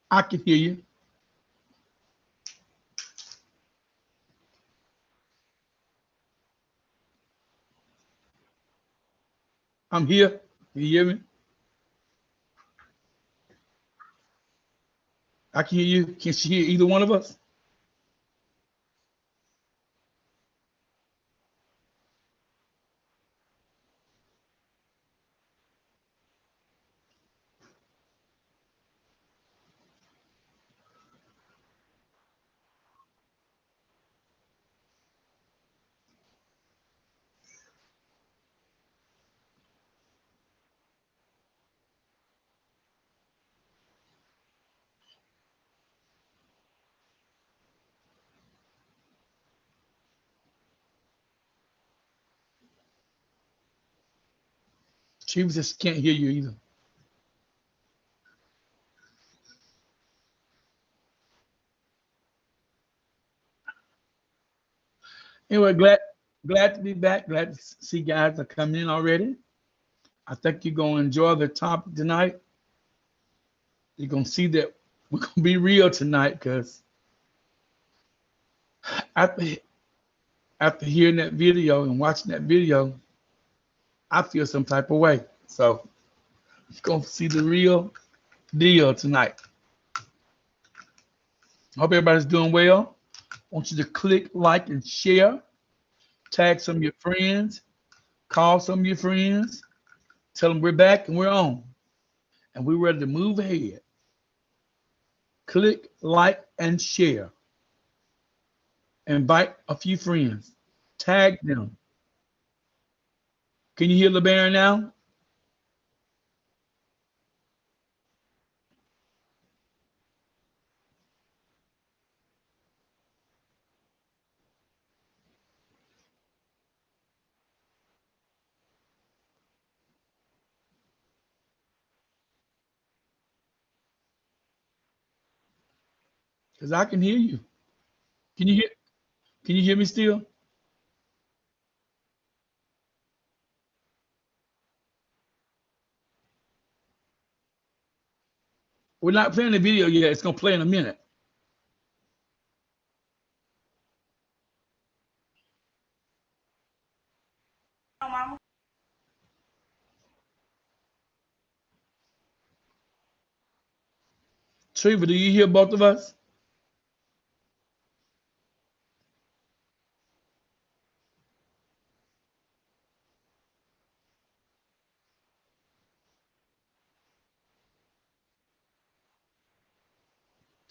I can hear you. I'm here. Can you hear me? I can hear you. Can she hear either one of us? She just can't hear you either. Anyway, glad to be back. Glad to see guys are coming in already. I think you're gonna enjoy the topic tonight. You're gonna see that we're gonna be real tonight because after after hearing that video and watching that video, I feel some type of way. So you're gonna see the real deal tonight. Hope everybody's doing well. I want you to click like and share. Tag some of your friends. Call some of your friends. Tell them we're back and we're on. And we're ready to move ahead. Click like and share. Invite a few friends. Tag them. Can you hear LeBaron now? Because I can hear you. Can you hear? Can you hear me still? We're not playing the video yet. It's gonna play in a minute. Trevor, do you hear both of us?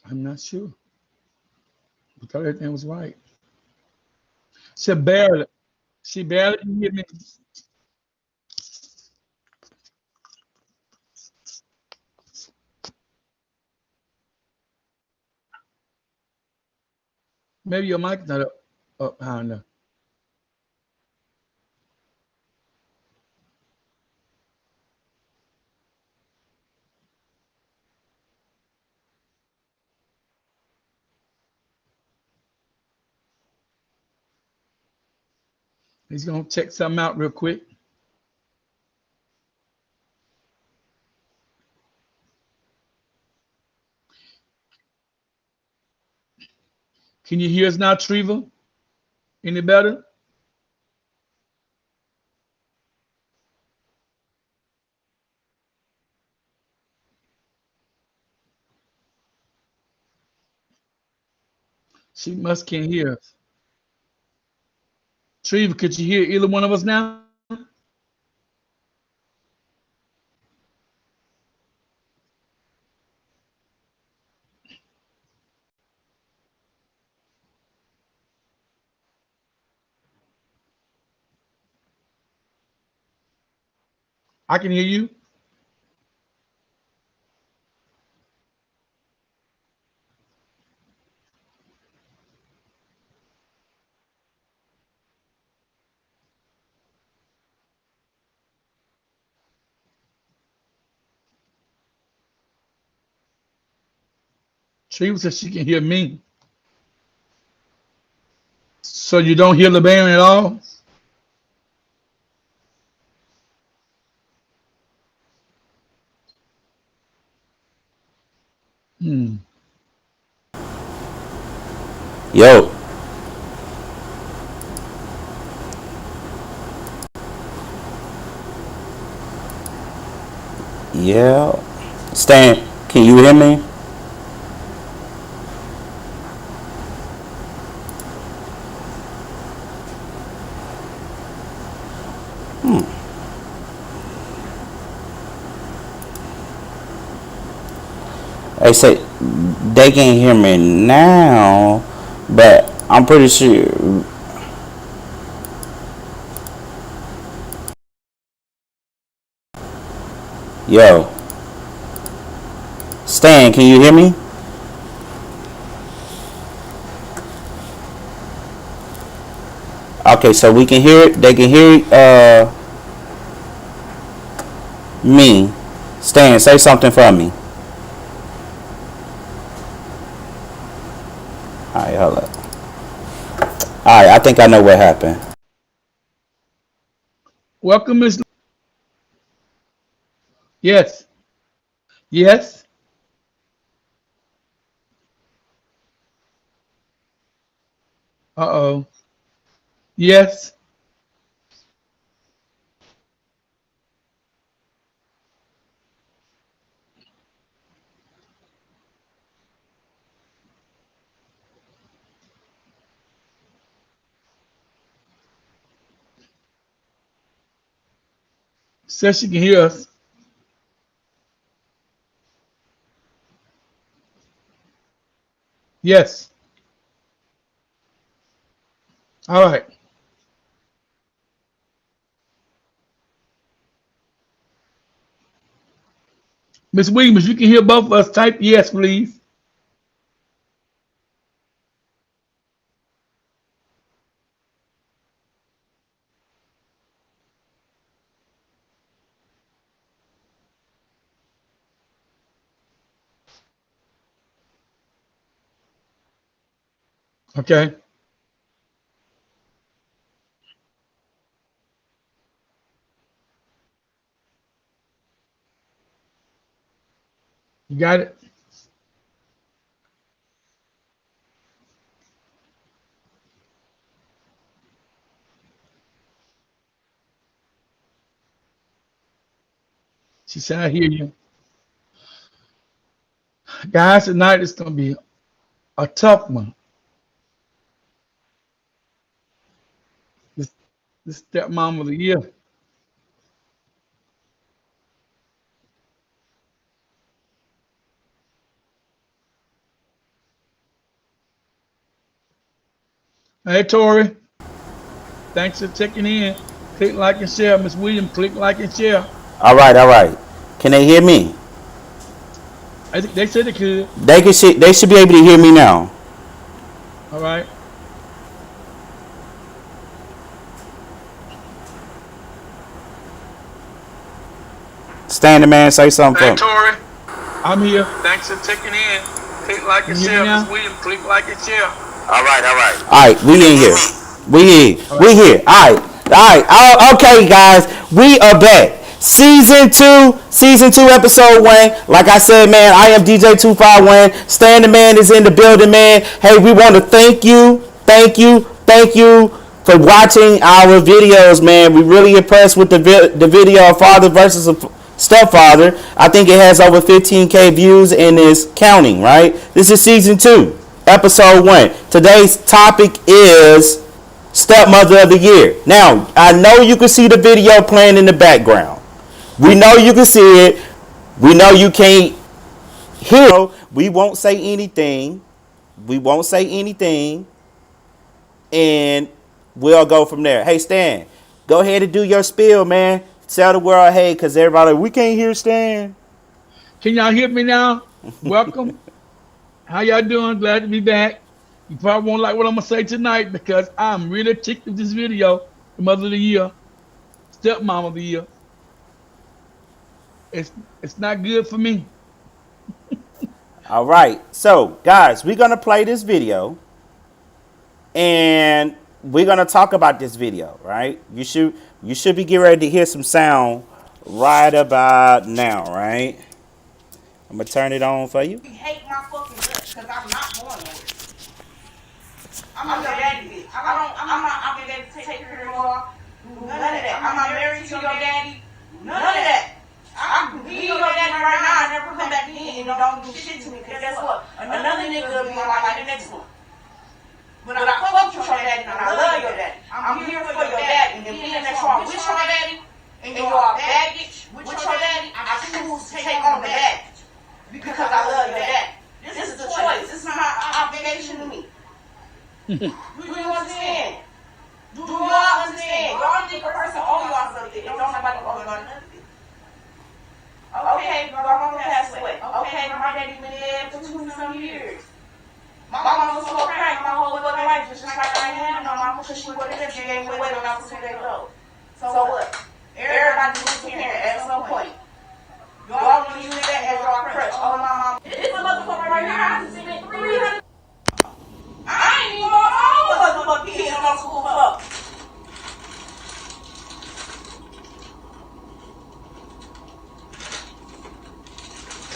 I'm not sure. We thought everything was right. She barely. She barely can hear me. Maybe your mic's not up high enough. He's gonna check something out real quick. Can you hear us now, Treva? Any better? She must can't hear us. Treva, could you hear either one of us now? I can hear you. Treva says she can hear me. So you don't hear LeBaron at all? Hmm. Yo, yeah. Stan, can you hear me? They say they can hear me now, but I'm pretty sure. Yo, Stan, can you hear me? Okay, so we can hear it. They can hear me. Stan, say something for me. All right, hold up. All right, I think I know what happened. Welcome, Miss. Yes. Yes. Uh-oh. Yes. Says she can hear us. Yes. All right. Miss Williams, you can hear both of us. Type yes, please. Okay. You got it? She said, I hear you. Guys, tonight is going to be a tough one. This, this stepmom of the year. Hey, Tori. Thanks for checking in. Click like and share. Miss Williams, click like and share. All right, all right. Can they hear me? I think they said they could. They can see. They should be able to hear me now. All right. Stan the man, say something Hey, for me. Tori. I'm here. Thanks for checking in. Click like and share. Miss Williams, click like and share. All right, all right. All right, we in here. We here. All right. We here. All right. All right. Okay, guys, we are back. Season two, episode 1. Like I said, man, I am DJ 251. Stan the man is in the building, man. Hey, we want to thank you for watching our videos, man. We really impressed with the video of father versus a stepfather. I think it has over 15K views and is counting, right? This is season 2, episode 1. Today's topic is stepmother of the year. Now, I know you can see the video playing in the background. We know you can see it. We know you can't hear it. We won't say anything. We won't say anything. And we'll go from there. Hey, Stan, go ahead and do your spiel, man. Tell the world, hey, because everybody, we can't hear Stan. Can y'all hear me now? Welcome. How y'all doing? Glad to be back. You probably won't like what I'm gonna say tonight because I'm really ticked with this video. The mother of the year, stepmom of the year. It's it's not good for me. All right. So, guys, we're going to play this video and we're going to talk about this video, right? You should be getting ready to hear some sound right about now, right? I'm going to turn it on for you. You hate my fucking guts because I'm not going nowhere. I'm your daddy bitch. I'm not obligated to take care of you all. None of that. I'm not married to your daddy. None of that. I can be your daddy right now and never come back in and don't do shit to me. Because guess what? Another nigga will be like the next one. But I fuck with your daddy and I love your daddy. I'm here for your daddy. And if being that you are with your daddy and you are baggage with your daddy, I choose to take on the baggage. Because I love your daddy. This is a choice. This is not an obligation to me. Do you understand? Do y'all understand? Y'all think a person owe y'all something and don't nobody owe y'all nothing. Okay, my mama passed away. Okay, my daddy been dead for 20-some years. My mama was so crank my whole fucking life, just like I ain't had no mama because she wasn't there. She gave me away when I was 2 days old. So what? Everybody loses a parent at some point. Y'all want to use that as y'all crutch. Oh, my mama. This motherfucker right here, I just spent $300. I ain't even going home with motherfucking kids in my school up.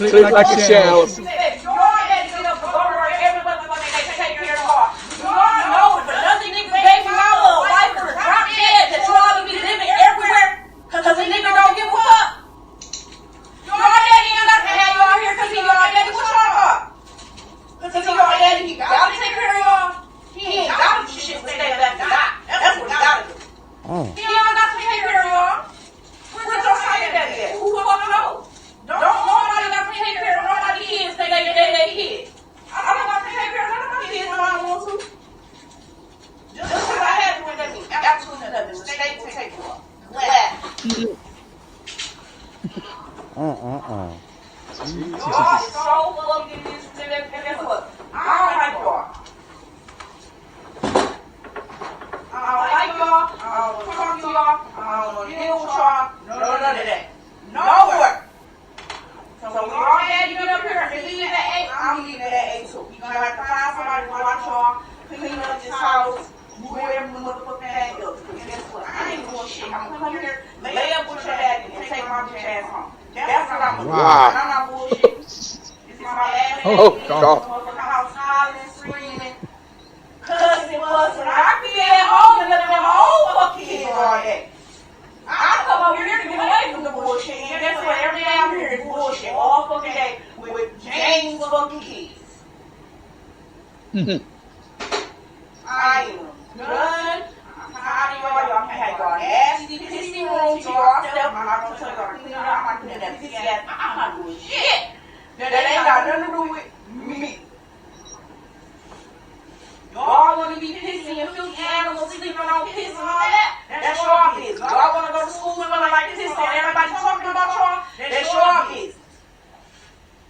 Click like a shower. Your daddy get up to go to work every motherfucking day to take care of your car. Y'all know it, but nothing niggas baby mama or wife or drop dead that y'all be living everywhere because the nigga don't give a fuck. Your daddy ain't got to have y'all here because he your daddy. What y'all got? Because he your daddy, he gotta take care of y'all. He ain't gotta do shit to stay back to die. That's what he gotta do. He ain't got to take care of y'all. Where's your side daddy at? Who the fuck knows? Don't nobody got to take care of nobody's kids. They kids. I don't got to take care of nobody's kids when I want to. Just because I had to, what that means. Absolutely nothing. The state will take you up. Glad. Y'all is so fucking disrespectful. Guess what? I don't like y'all. I don't like y'all. I don't want to talk to y'all. I don't want to deal with y'all. None of that. Nowhere. So when y'all daddy get up here and leave at 8, I'm leaving at 8 too. You're going to have to find somebody to watch y'all, clean up this house, whoever the motherfucking bag goes. Because guess what? I ain't doing shit. I'm going to come here, lay up with your daddy, and take my bitch ass home. That's what I'm going to do. And I'm not bullshitting. This is my last day. Oh, God. The house hollering, screaming, cussing, fussing. I be at home and let my own fucking kids all day. I come over here to get away from the bullshit, and guess what? Every day I'm here is bullshit all fucking day with James fucking kids. I am done. I'm tired of y'all. Y'all can have y'all nasty, pissy rooms to yourself. I'm not gonna tell y'all to clean it up. I'm not doing that pissy ass. I'm not doing shit. That ain't got nothing to do with me. Y'all want to be pissing and filthy animals sleeping on piss and all that? That's your business. Y'all want to go to school smelling like piss and everybody talking about y'all? That's your business.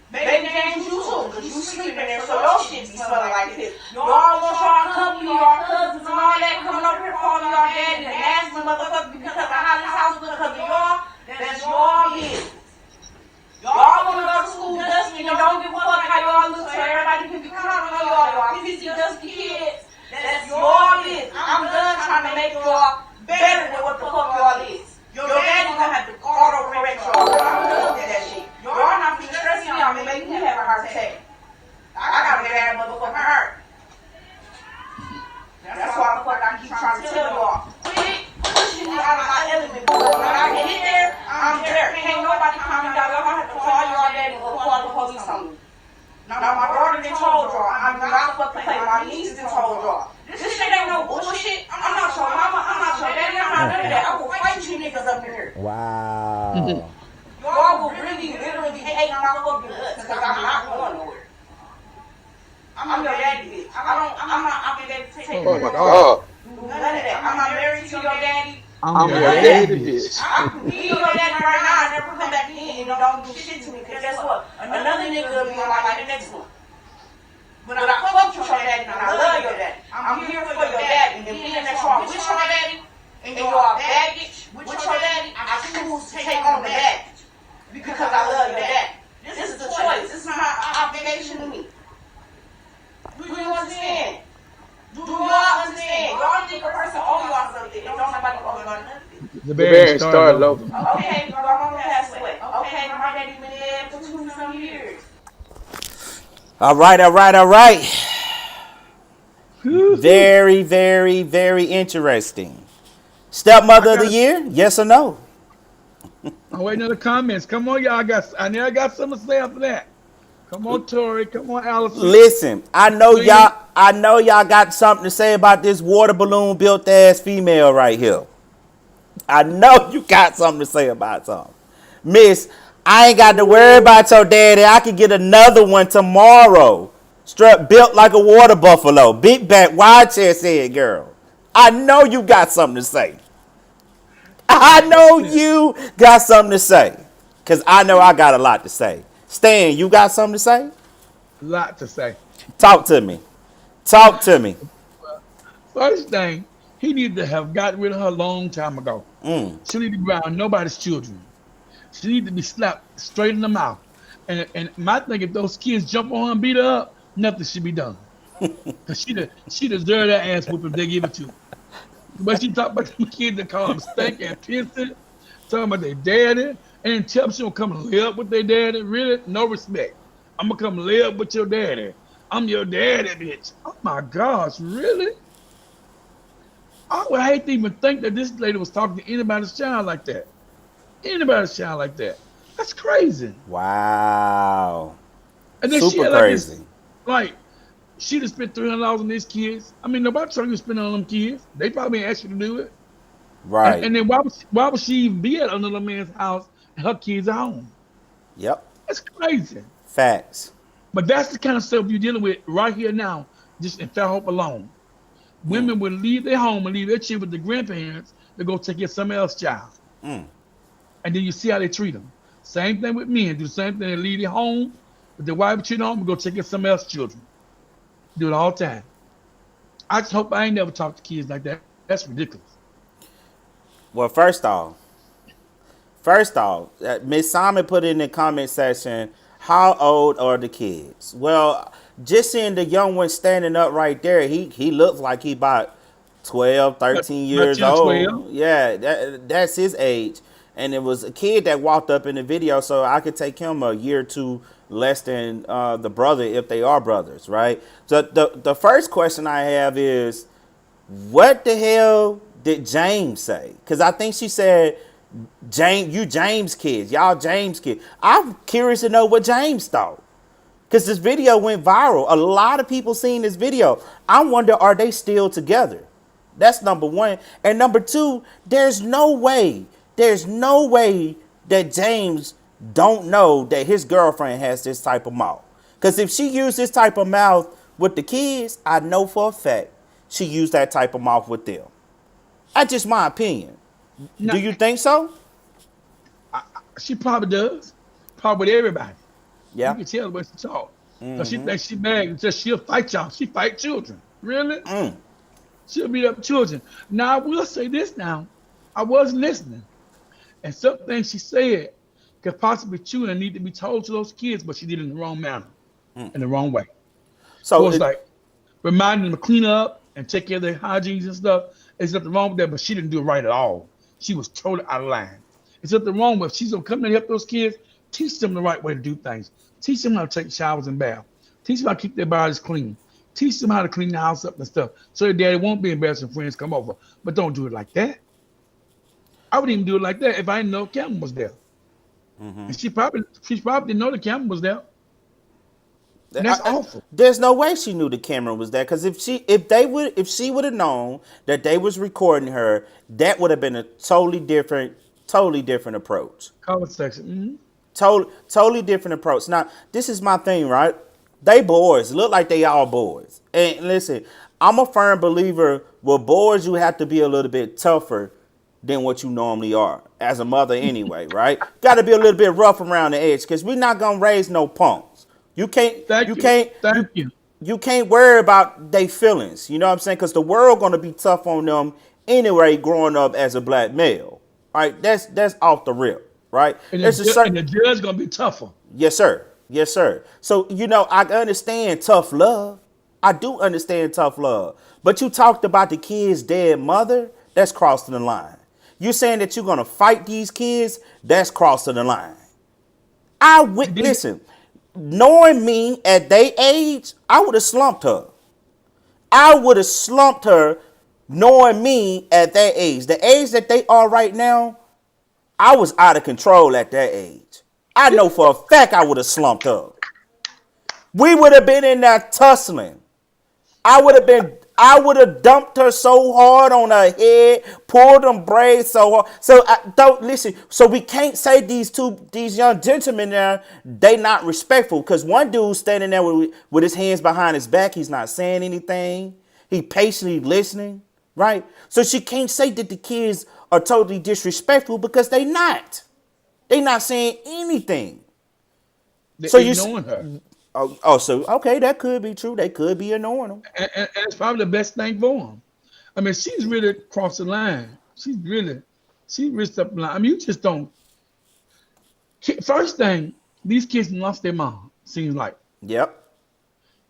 Baby James, you too, because you sleeping there, so your shit be smelling like piss. Y'all want y'all company, y'all cousins and all that coming over here calling y'all daddy and asking motherfuckers because of how this house was because of y'all? That's your business. Y'all want to go to school dusty and don't give a fuck how y'all look so everybody can be counting on y'all pissy, dusty kids. That's your business. I'm done trying to make y'all better than what the fuck y'all is. Your daddy gonna have to auto-correct y'all. I'm done with that shit. Y'all not finna stress me out and make me have a heart attack. I got a bad motherfucking heart. That's why the fuck I keep trying to tell y'all. Quit pushing me out of my element. When I get there, I'm there. Can't nobody calm me down. Y'all gonna have to call y'all daddy or call the police on me. Now my daughter done told y'all. I'm not fucking play. My niece done told y'all. This shit ain't no bullshit. I'm not your mama. I'm not your daddy. I'm not none of that. I will fight you niggas up in here. Wow. Y'all will really, literally hate my fucking guts because I'm not going nowhere. I'm your daddy bitch. I'm not obligated to take care of you. God. None of that. I'm not married to your daddy. I'm your daddy bitch. I can be your daddy right now and never come back in and don't do shit to me. Because guess what? Another nigga will be like the next one. But I fuck with your daddy and I love your daddy. I'm here for your daddy. And being that you are with your daddy and you are baggage with your daddy, I choose to take on the baggage. Because I love your daddy. This is a choice. This is not an obligation to me. Do you understand? Do y'all understand? Y'all think a person owe y'all something. Don't nobody owe y'all nothing. The bear started over. Okay, my mama passed away. Okay, my daddy been dead for 20-some years. All right. Very, very, very interesting. Stepmother of the year? Yes or no? I'm waiting on the comments. Come on, y'all. I know I got something to say after that. Come on, Tori. Come on, Allison. Listen, I know Please. y'all got something to say about this water balloon built ass female right here. I know you got something to say about something. Miss, I ain't got to worry about your daddy. I can get another one tomorrow. Strut built like a water buffalo. Big back, wide chest head girl. I know you got something to say. I know you got something to say. Because I know I got a lot to say. Stan, you got something to say? A lot to say. Talk to me. Talk to me. First thing, he needed to have gotten rid of her a long time ago. She need to be around nobody's children. She need to be slapped straight in the mouth. And my thing, if those kids jump on her and beat her up, nothing should be done. Because she deserved that ass whooping if they give it to her. But she talk about them kids that call them stank and pissing, talking about their daddy, and then tell them she don't come and lay up with their daddy. Really? No respect. I'm going to come lay up with your daddy. I'm your daddy, bitch. Oh my gosh, really? I would hate to even think that this lady was talking to anybody's child like that. Anybody's child like that. That's crazy. Wow. And then Super she had crazy. Like she just spent $300 on these kids. I mean, nobody told you to spend on them kids. They probably asked you to do it. Right. And then why would she even be at another man's house and her kids at home? Yep. That's crazy. Facts. But that's the kind of stuff you're dealing with right here now, just in Fairhope alone. Women would leave their home and leave their children with the grandparents to go take care of somebody else's child. And then you see how they treat them. Same thing with men. Do the same thing. They leave their home with their wife and children home and go take care of somebody else's children. Do it all the time. I just hope I ain't never talked to kids like that. That's ridiculous. Well, first off, Miss Simon put in the comment section, how old are the kids? Well, just seeing the young one standing up right there, he looks like he about 12, 13 years old. 12. Yeah, that's his age. And it was a kid that walked up in the video, so I could take him a year or two less than the brother if they are brothers, right? So the first question I have is, what the hell did James say? Because I think she said, James kids, y'all James kids. I'm curious to know what James thought. Because this video went viral. A lot of people seen this video. I wonder, are they still together? That's number one. And number two, there's no way that James don't know that his girlfriend has this type of mouth. Because if she used this type of mouth with the kids, I know for a fact she used that type of mouth with them. That's just my opinion. Do you think so? She probably does. Probably with everybody. Yeah. You can tell the way she talk. Because she thinks she bad until she'll fight y'all. She fight children. Really? She'll beat up children. Now, I will say this now. I was listening. And some things she said could possibly be true and need to be told to those kids, but she did it in the wrong manner, in the wrong way. So it's like reminding them to clean up and take care of their hygiene and stuff. There's nothing wrong with that, but she didn't do it right at all. She was totally out of line. There's nothing wrong with it. She's going to come and help those kids, teach them the right way to do things. Teach them how to take showers and bath. Teach them how to keep their bodies clean. Teach them how to clean the house up and stuff. So their daddy won't be embarrassed when friends come over. But don't do it like that. I wouldn't even do it like that if I didn't know Cameron was there. And she probably didn't know the Cameron was there. And that's awful. There's no way she knew the camera was there, because if she would have known that they was recording her, that would have been a totally different approach. Conversation. Totally different approach. Now, this is my thing, right? They boys. Look like they all boys. And listen, I'm a firm believer with boys, you have to be a little bit tougher than what you normally are as a mother anyway, right? Got to be a little bit rough around the edge, because we're not going to raise no punks. You can't worry about their feelings. You know what I'm saying? Because the world going to be tough on them anyway growing up as a black male. Right? That's off the rip, right? And the judge going to be tougher. Yes, sir. Yes, sir. So, I understand tough love. I do understand tough love. But you talked about the kid's dead mother. That's crossing the line. You saying that you're going to fight these kids? That's crossing the line. And then Listen, knowing me at their age, I would have slumped her. I would have slumped her knowing me at their age. The age that they are right now, I was out of control at that age. I know for a fact I would have slumped her. We would have been in there tussling. I would have dumped her so hard on her head, pulled them braids so hard. So don't listen. So we can't say these young gentlemen there, they not respectful. Because one dude standing there with his hands behind his back, he's not saying anything. He patiently listening, right? So she can't say that the kids are totally disrespectful because they not. They not saying anything. they're So ignoring her. so okay, that could be true. They could be ignoring them. And it's probably the best thing for them. I mean, she's really crossed the line. She risked up the line. I mean, you just don't. First thing, these kids lost their mom, seems like. Yep.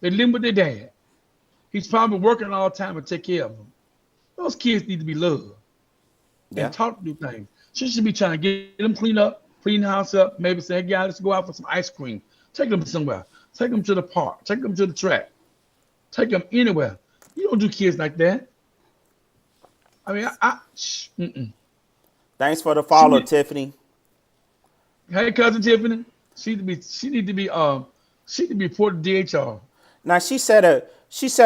They live with their dad. He's probably working all the time to take care of them. Those kids need to be loved Yeah. and taught to do things. She should be trying to get them cleaned up, clean the house up, maybe say, hey, guys, let's go out for some ice cream. Take them somewhere. Take them to the park. Take them to the track. Take them anywhere. You don't do kids like that. I mean, mm-mm. Thanks for the She follow, need, Tiffany. hey, cousin Tiffany, she need to be reported to DHR. Now she said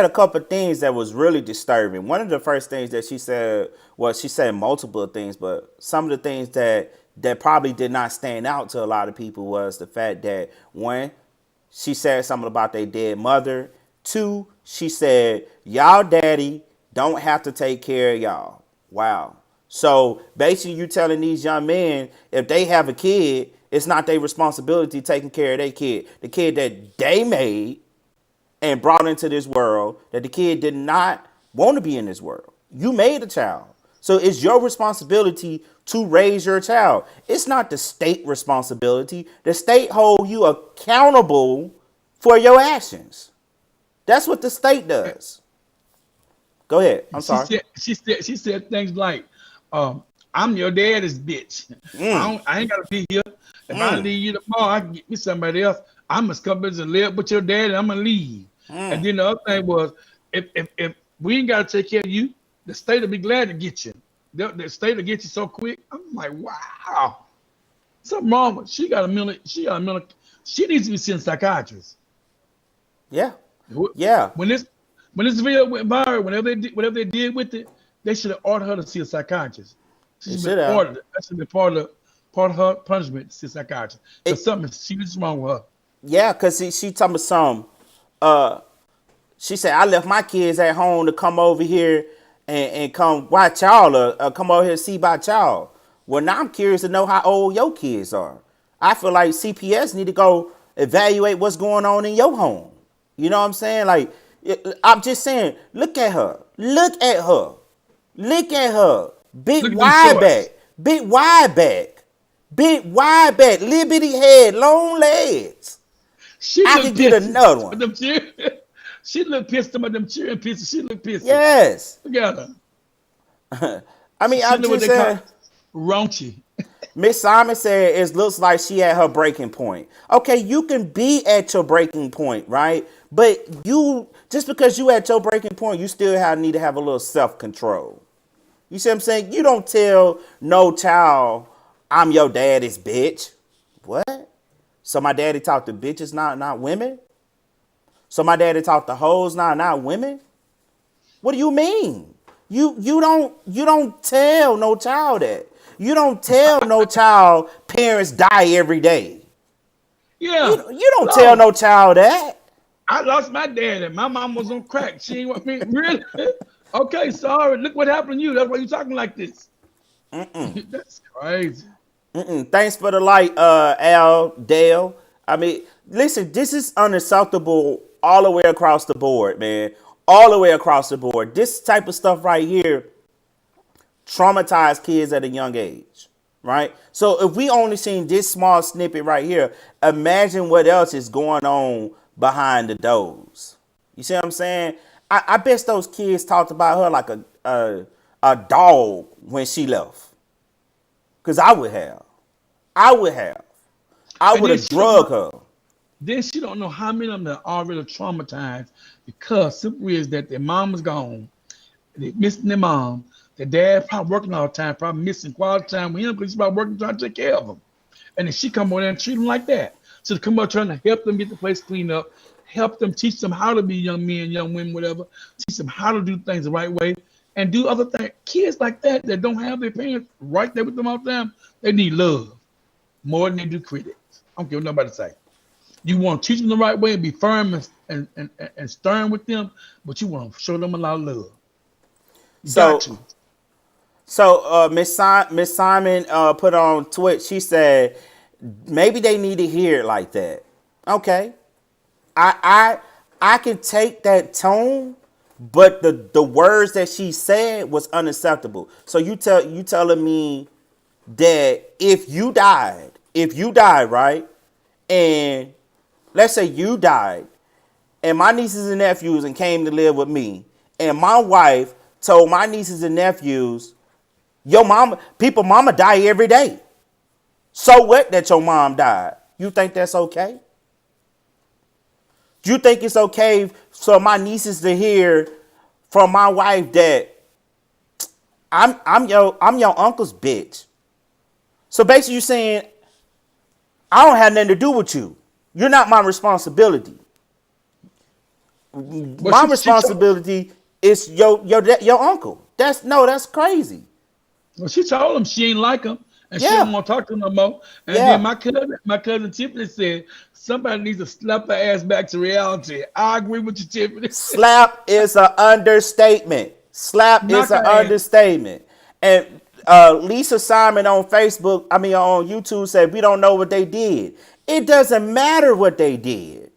a couple of things that was really disturbing. One of the first things that she said was she said multiple things, but some of the things that probably did not stand out to a lot of people was the fact that one, she said something about their dead mother. Two, she said y'all daddy don't have to take care of y'all. Wow. So basically you telling these young men if they have a kid, it's not their responsibility taking care of their kid. The kid that they made and brought into this world, that the kid did not want to be in this world. You made a child. So it's your responsibility to raise your child. It's not the state responsibility. The state hold you accountable for your actions. That's what the state does. Go ahead. I'm She sorry. said she said things like, "I'm your daddy's bitch. I ain't gotta be here. If I leave you tomorrow, I can get me somebody else. I must come in and live with your daddy. I'm gonna leave." And then the other thing was, if we ain't gotta take care of you, the state will be glad to get you. The state will get you so quick. I'm like, wow, something wrong with. She got a mental. She needs to be seeing a psychiatrist. Yeah. Yeah. When this video went viral, whatever they did with it, they should have ordered her to see a psychiatrist. She It should should have have. ordered it. That should be part of her punishment to see a psychiatrist. Because something serious wrong with her. Yeah, because she told me some. She said, I left my kids at home to come over here and come watch y'all or come over here and see about y'all. Well, now I'm curious to know how old your kids are. I feel like CPS need to go evaluate what's going on in your home. You know what I'm saying? Like, I'm just saying, look at her. Look at her. Look at her. Big Look at them wide shorts. back. Big wide back. Big wide back. Little bitty head. Long legs. She I look could get pissed. another one. Them cheering. She look pissed about them cheering pieces. She look pissed. Yes. Look at her. I mean, She I'm look what just they saying. call raunchy. Miss Simon said it looks like she at her breaking point. Okay, you can be at your breaking point, right? But you just because you at your breaking point, you still need to have a little self-control. You see what I'm saying? You don't tell no child, I'm your daddy's bitch. What? So my daddy talk to bitches, not women? So my daddy talk to hoes, not women? What do you mean? You don't tell no child that. You don't tell no child parents die every day. Yeah. You don't No. tell no child that. I lost my dad and my mom was on crack. She ain't want me. Really? Okay, sorry. Look what happened to you. That's why you talking like this. That's crazy. Thanks for the light, Al Dale. I mean, listen, this is unacceptable all the way across the board, man. All the way across the board. This type of stuff right here traumatize kids at a young age, right? So if we only seen this small snippet right here, imagine what else is going on behind the doors. You see what I'm saying? I bet those kids talked about her like a dog when she left. Cause I would have. I would have. I And would then have she don't know. drug her. Then she don't know how many of them are already traumatized because simply is that their mom is gone, they missing their mom. Their dad probably working all the time, probably missing quality time with him because he's probably working trying to take care of them. And then she come over there and treat them like that. So to come up trying to help them get the place cleaned up, help them teach them how to be young men, young women, whatever, teach them how to do things the right way and do other things. Kids like that don't have their parents right there with them all the time, they need love more than they do critics. I don't care what nobody say. You want to teach them the right way and be firm and stern with them, but you want to show them a lot of love. You got So to. Miss Simon put on Twitch. She said maybe they need to hear it like that. Okay, I can take that tone, but the words that she said was unacceptable. So you telling me that if you died, right, and let's say you died, and my nieces and nephews and came to live with me, and my wife told my nieces and nephews, your mama die every day. So what that your mom died? You think that's okay? Do you think it's okay for my nieces to hear from my wife that I'm your uncle's bitch? So basically you're saying I don't have nothing to do with you. You're not my responsibility. But My responsibility is your uncle. That's crazy. well, she told him she ain't like him and she Yeah. don't want to talk to him no more. And then Yeah. my cousin Tiffany said somebody needs to slap her ass back to reality. I agree with you, Tiffany. Slap is an understatement. Slap is Knock an her ass. understatement. And Lisa Simon on on YouTube said, we don't know what they did. It doesn't matter what they did.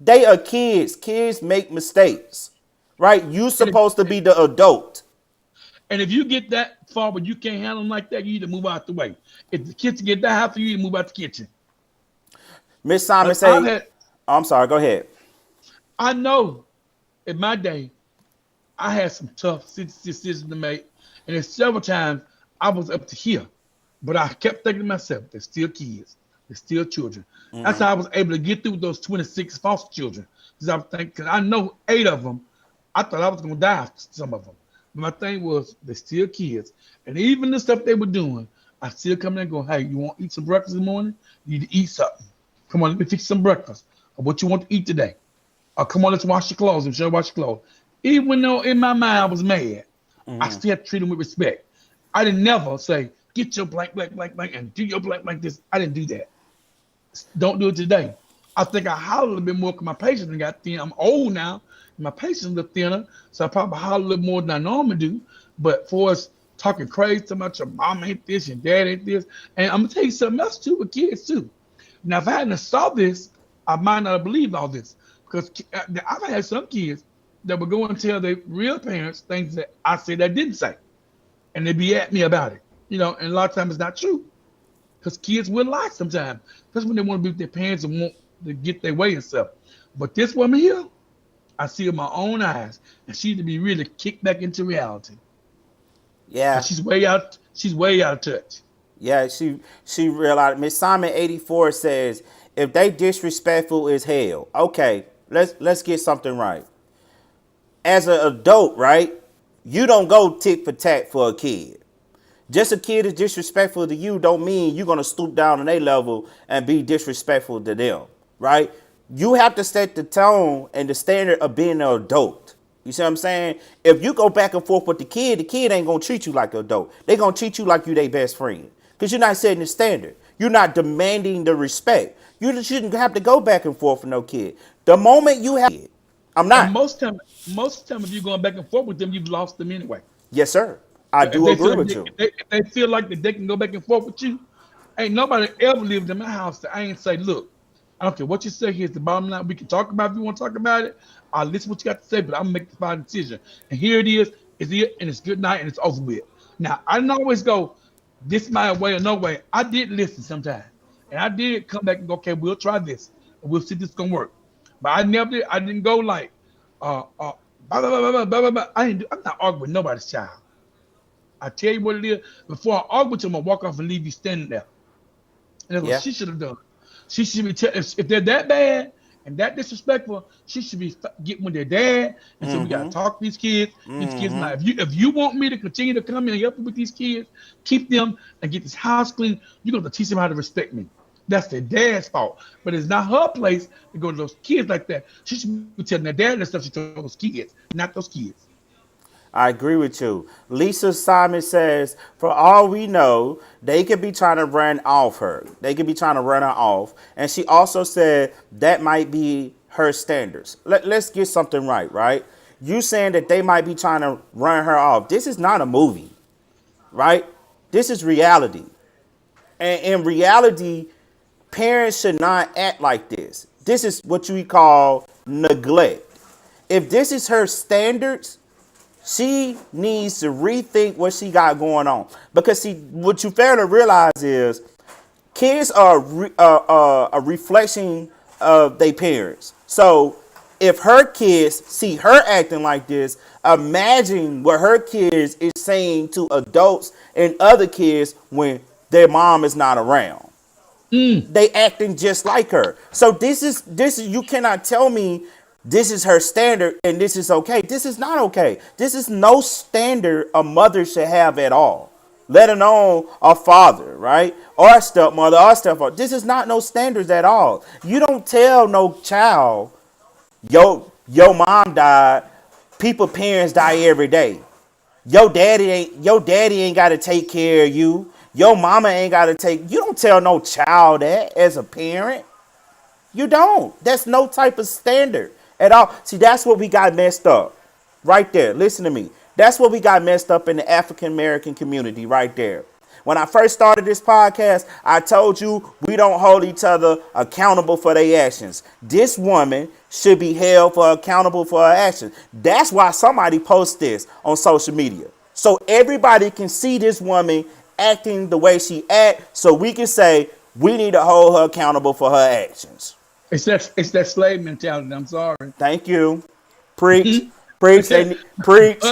They are kids. Kids make mistakes, right? You And if, supposed to be the adult. and if you get that far but you can't handle them like that, you need to move out the way. If the kitchen get that high for you, you need to move out the kitchen. Miss Simon I've say, had, oh, I'm sorry, go ahead. I know in my day, I had some tough decisions to make. And there's several times I was up to here. But I kept thinking to myself, they're still kids. They're still children. That's how I was able to get through with those 26 foster children. Because I was thinking, because I know 8 of them, I thought I was going to die, some of them. But my thing was, they're still kids. And even the stuff they were doing, I still come in and go, hey, you want to eat some breakfast in the morning? You need to eat something. Come on, let me fix some breakfast. Or what you want to eat today. Or come on, let's wash your clothes. I'm sure wash your clothes. Even though in my mind I was mad, I still had to treat them with respect. I didn't never say, get your blank, blank, blank, blank, and do your blank like this. I didn't do that. Don't do it today. I think I hollered a little bit more because my patience got thin. I'm old now. My patience is a little thinner, so I probably holler a little more than I normally do. But for us talking crazy about your mom ain't this, your dad ain't this, and I'm gonna tell you something else too with kids too. Now, if I hadn't saw this, I might not have believed all this because I've had some kids that would go and tell their real parents things that I said I didn't say, and they'd be at me about it. And a lot of times it's not true because kids will lie sometimes. That's when they want to be with their parents and want to get their way and stuff. But this woman here, I see with my own eyes, and she need to be really kicked back into reality because Yeah. she's way out. She's way out of touch. Yeah, she realized. Miss Simon 84 says, if they disrespectful as hell, okay, let's get something right. As an adult, right, you don't go tit for tat for a kid. Just a kid is disrespectful to you don't mean you're gonna stoop down on their level and be disrespectful to them, right? You have to set the tone and the standard of being an adult. You see what I'm saying? If you go back and forth with the kid ain't gonna treat you like an adult. They gonna treat you like you their best friend. Because you're not setting the standard. You're not demanding the respect. You shouldn't have to go back and forth with no kid. The moment you have it, I'm And not. most time, if you're going back and forth with them, you've lost them anyway. Yes, sir. I If do they feel agree like with they, you. if they, if they feel like that they can go back and forth with you, ain't nobody ever lived in my house that I ain't say, look, I don't care what you say. Here's the bottom line. We can talk about it if you want to talk about it. I'll listen to what you got to say, but I'm gonna make the final decision. And here it is. It's it, and it's good night, and it's over with. Now I didn't always go. This my way or no way. I did listen sometimes, and I did come back and go, okay, we'll try this, and we'll see if this gonna work. But I never did. I didn't go like, blah, blah, blah, blah, blah, blah, blah. I'm not arguing with nobody's child. I tell you what it is. Before I argue with you, I'm gonna walk off and leave you standing there. And that's what Yeah. she should have done. She should be if they're that bad and that disrespectful, she should be getting with their dad and say, we gotta talk to these kids. These kids now. If you want me to continue to come in and help you with these kids, keep them and get this house clean, you're gonna teach them how to respect me. That's their dad's fault. But it's not her place to go to those kids like that. She should be telling their dad that stuff she told those kids, not those kids. I agree with you. Lisa Simon says, for all we know, they could be trying to run off her. They could be trying to run her off. And she also said that might be her standards. Let's get something right? You saying that they might be trying to run her off. This is not a movie, right? This is reality. And in reality, parents should not act like this. This is what we call neglect. If this is her standards, she needs to rethink what she got going on. Because see, what you fail to realize is kids are a reflection of their parents. So if her kids see her acting like this, imagine what her kids is saying to adults and other kids when their mom is not around. They acting just like her. So this is you cannot tell me this is her standard and this is okay. This is not okay. This is no standard a mother should have at all. Let alone a father, right? Or a stepmother or stepfather. This is not no standards at all. You don't tell no child, your mom died. People parents die every day. Your daddy ain't gotta take care of you. Your mama ain't gotta take. You don't tell no child that as a parent. You don't. That's no type of standard at all. See, that's what we got messed up. Right there. Listen to me. That's what we got messed up in the African American community right there. When I first started this podcast, I told you we don't hold each other accountable for their actions. This woman should be held accountable for her actions. That's why somebody posts this on social media. So everybody can see this woman acting the way she acts, so we can say we need to hold her accountable for her actions. It's that slave mentality. I'm sorry. Thank you. Preach. Preach. Preach.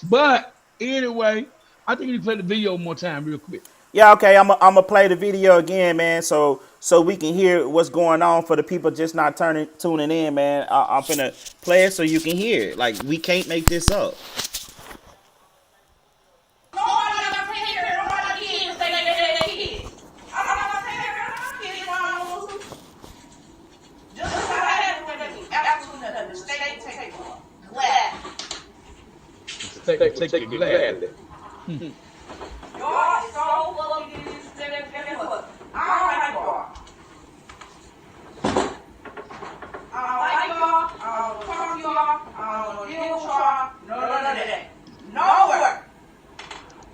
But anyway, I think you play the video one more time real quick. Yeah, okay. I'm gonna play the video again, man, so we can hear what's going on for the people just not tuning in, man. I'm finna play it so you can hear it. Like, we can't make this up. Take it gladly. Y'all so fucking guess what? I don't like y'all. I don't like y'all. I don't talk to y'all. I don't want to deal with y'all. None of that. Nowhere.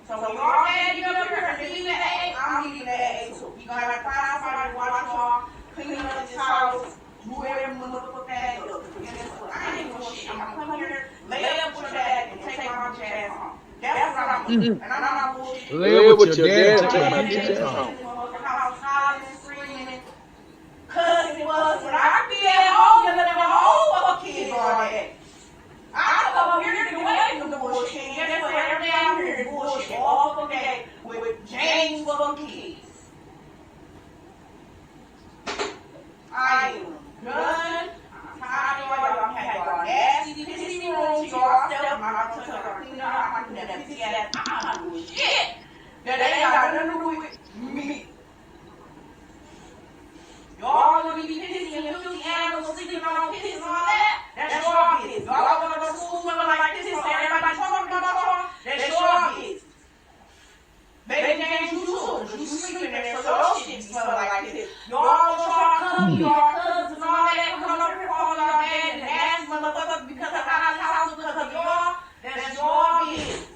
So when y'all had you up here and leaving the A, I'm leaving the A too. You gonna have to find somebody to watch y'all, clean up this house, do whatever motherfucker that is. Guess what? I ain't doing shit. I'm gonna come here, lay up with your dad, and take my bitch ass home. That's what I'm doing. And I'm not bullshit. Live with your dad and take my bitch home. Cause it was when I be at home, you let my whole fucking kids on that. I come up here to get away from the bullshit. And guess what? Every day I'm here is bullshit all fucking day with James fucking kids. I am done. I'm tired of y'all. I'm having y'all nasty, pissy rooms. Y'all stuff. My daughter tells y'all clean up. I'm doing that pissy ass. I'm not doing shit. That ain't got nothing to do with me. Y'all gonna be pissy and filthy animals sleeping on piss and all that? That's your business. Y'all wanna go to school smelling like this and everybody talking about y'all? That's your business. Baby James, you too. You sleeping there, so your shit be smelling like this. Y'all want y'all cousins and all that coming up here calling y'all bad and nasty motherfuckers because of our house because of y'all? That's your business.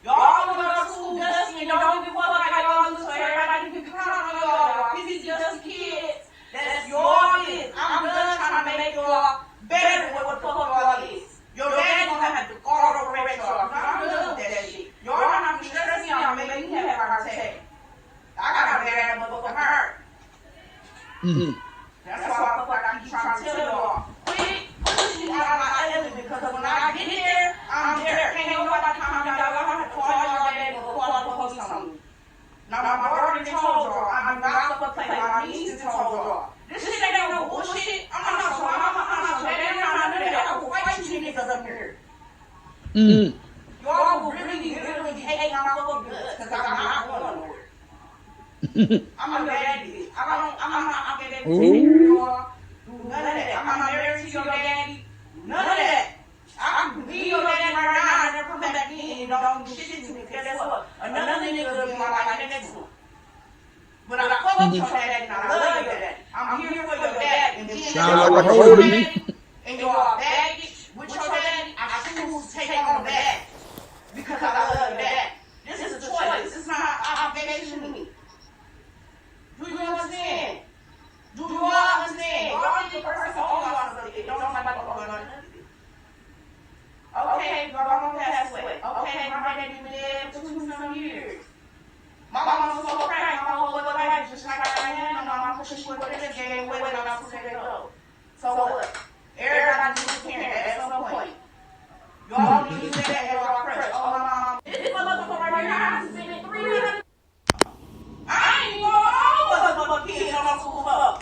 Y'all wanna go to school dusty and don't give a fuck like y'all look so everybody can be counting on y'all. Pissy dusty kids. That's your business. I'm done trying to make y'all better than what the fuck y'all is. Your dad gonna have to auto correct y'all. I'm done with that shit. Y'all not gonna stress me Mm. That's why I feel like I keep trying to tell y'all, quit pushing me out of my element, because when I get there, I'm there. Can't nobody calm me down. Y'all have to call y'all daddy or call the police on me. Now, my daughter done told y'all, I'm not gonna play. My niece done told y'all. This shit ain't no bullshit. I'm not so daddy, I'm not none of that. I will fight you niggas up here. Mm. Y'all will really, literally be hating my fucking guts, because I'm not going nowhere. I'm a daddy. I'm not gonna take care of y'all. None of that. I'm not married to your daddy. None of that. I can be your daddy right now and never come back in and don't do shit to me. Guess what? Another nigga will be in my life next one. But I fuck with your daddy and I love your daddy. I'm here for your daddy. And Sound like a hoe to me. and y'all baggage with your daddy, I choose to take on the bag. Because I love your daddy. This is a choice. This is not an obligation to me. Do you understand? Do you all understand? Y'all need a person on y'all something. It don't matter what going on. Okay, my mama passed away. Okay, my daddy been dead for 2 years. My mama was so cracked, my whole life just like I am. My mama pushed me with this game away when I was 2 years old. So what? Everybody needs a parent at some point. Y'all need to use that as y'all crush. Oh, my mama. This motherfucker right here has been 300. I ain't even going on motherfucking kids on no school up.